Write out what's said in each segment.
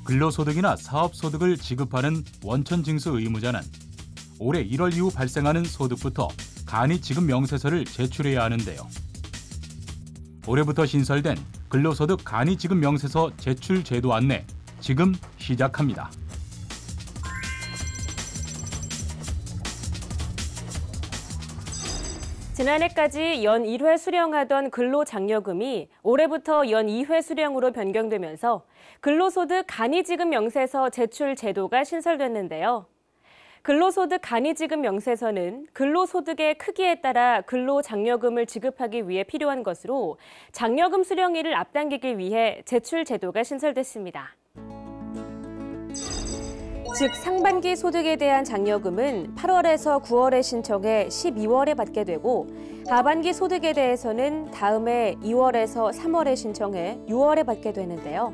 근로소득이나 사업소득을 지급하는 원천징수 의무자는 올해 1월 이후 발생하는 소득부터 간이지급 명세서를 제출해야 하는데요. 올해부터 신설된 근로소득 간이지급 명세서 제출 제도 안내 지금 시작합니다. 지난해까지 연 1회 수령하던 근로장려금이 올해부터 연 2회 수령으로 변경되면서 근로소득 간이지급 명세서 제출 제도가 신설됐는데요. 근로소득 간이지급 명세서는 근로소득의 크기에 따라 근로장려금을 지급하기 위해 필요한 것으로 장려금 수령일을 앞당기기 위해 제출 제도가 신설됐습니다. 즉 상반기 소득에 대한 장려금은 8월에서 9월에 신청해 12월에 받게 되고 하반기 소득에 대해서는 다음해 2월에서 3월에 신청해 6월에 받게 되는데요.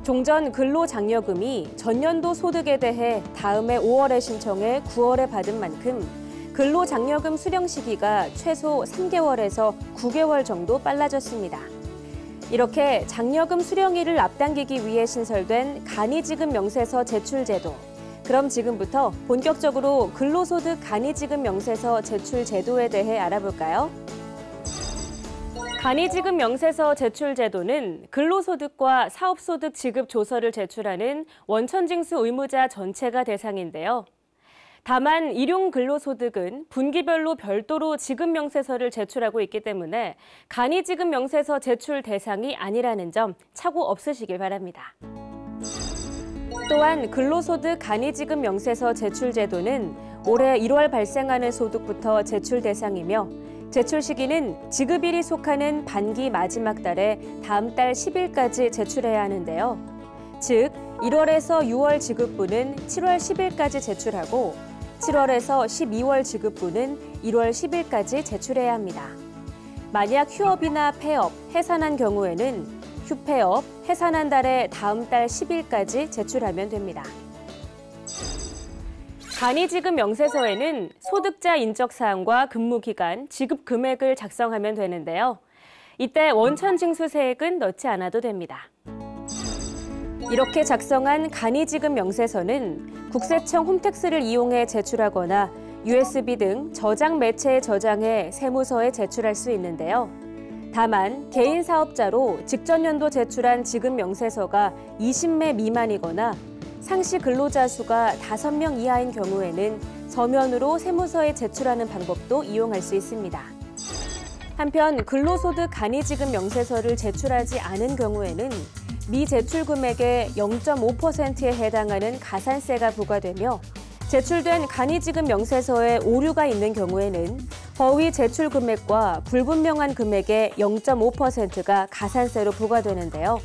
종전 근로장려금이 전년도 소득에 대해 다음해 5월에 신청해 9월에 받은 만큼 근로장려금 수령 시기가 최소 3개월에서 9개월 정도 빨라졌습니다. 이렇게 장려금 수령일을 앞당기기 위해 신설된 간이지급 명세서 제출 제도. 그럼 지금부터 본격적으로 근로소득 간이지급 명세서 제출 제도에 대해 알아볼까요? 간이지급 명세서 제출 제도는 근로소득과 사업소득 지급 조서를 제출하는 원천징수 의무자 전체가 대상인데요. 다만 일용 근로소득은 분기별로 별도로 지급 명세서를 제출하고 있기 때문에 간이지급 명세서 제출 대상이 아니라는 점 착오 없으시길 바랍니다. 또한 근로소득 간이지급 명세서 제출 제도는 올해 1월 발생하는 소득부터 제출 대상이며 제출 시기는 지급일이 속하는 반기 마지막 달에 다음 달 10일까지 제출해야 하는데요. 즉 1월에서 6월 지급분은 7월 10일까지 제출하고 7월에서 12월 지급분은 1월 10일까지 제출해야 합니다. 만약 휴업이나 폐업, 해산한 경우에는 휴폐업, 해산한 달에 다음 달 10일까지 제출하면 됩니다. 간이지급 명세서에는 소득자 인적사항과 근무기간, 지급 금액을 작성하면 되는데요. 이때 원천징수세액은 넣지 않아도 됩니다. 이렇게 작성한 간이지급 명세서는 국세청 홈택스를 이용해 제출하거나 USB 등 저장 매체에 저장해 세무서에 제출할 수 있는데요. 다만 개인 사업자로 직전 연도 제출한 지급 명세서가 20매 미만이거나 상시 근로자 수가 5명 이하인 경우에는 서면으로 세무서에 제출하는 방법도 이용할 수 있습니다. 한편 근로소득 간이지급 명세서를 제출하지 않은 경우에는 미제출 금액의 0.5%에 해당하는 가산세가 부과되며 제출된 간이지급 명세서에 오류가 있는 경우에는 허위 제출 금액과 불분명한 금액의 0.5%가 가산세로 부과되는데요.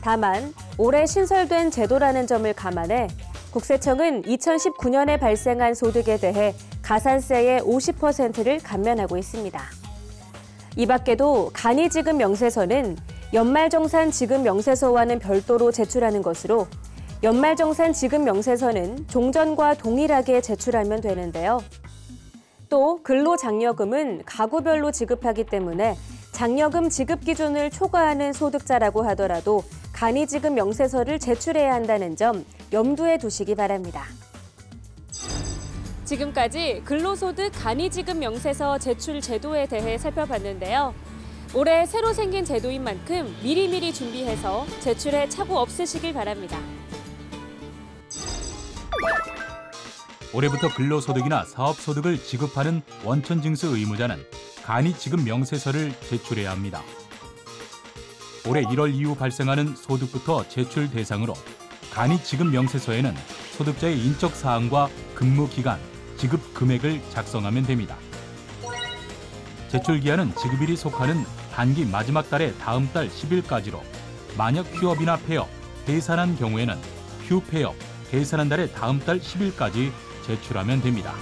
다만 올해 신설된 제도라는 점을 감안해 국세청은 2019년에 발생한 소득에 대해 가산세의 50%를 감면하고 있습니다. 이 밖에도 간이지급 명세서는 연말정산 지급 명세서와는 별도로 제출하는 것으로 연말정산 지급 명세서는 종전과 동일하게 제출하면 되는데요. 또 근로장려금은 가구별로 지급하기 때문에 장려금 지급 기준을 초과하는 소득자라고 하더라도 간이지급 명세서를 제출해야 한다는 점 염두에 두시기 바랍니다. 지금까지 근로소득 간이지급 명세서 제출 제도에 대해 살펴봤는데요. 올해 새로 생긴 제도인 만큼 미리미리 준비해서 제출에 착오 없으시길 바랍니다. 올해부터 근로소득이나 사업소득을 지급하는 원천징수 의무자는 간이지급 명세서를 제출해야 합니다. 올해 1월 이후 발생하는 소득부터 제출 대상으로 간이지급 명세서에는 소득자의 인적사항과 근무기간, 지급 금액을 작성하면 됩니다. 제출기한은 지급일이 속하는 반기 마지막 달의 다음 달 10일까지로 만약 휴업이나 폐업, 해산한 경우에는 휴폐업, 해산한 달의 다음 달 10일까지 제출하면 됩니다.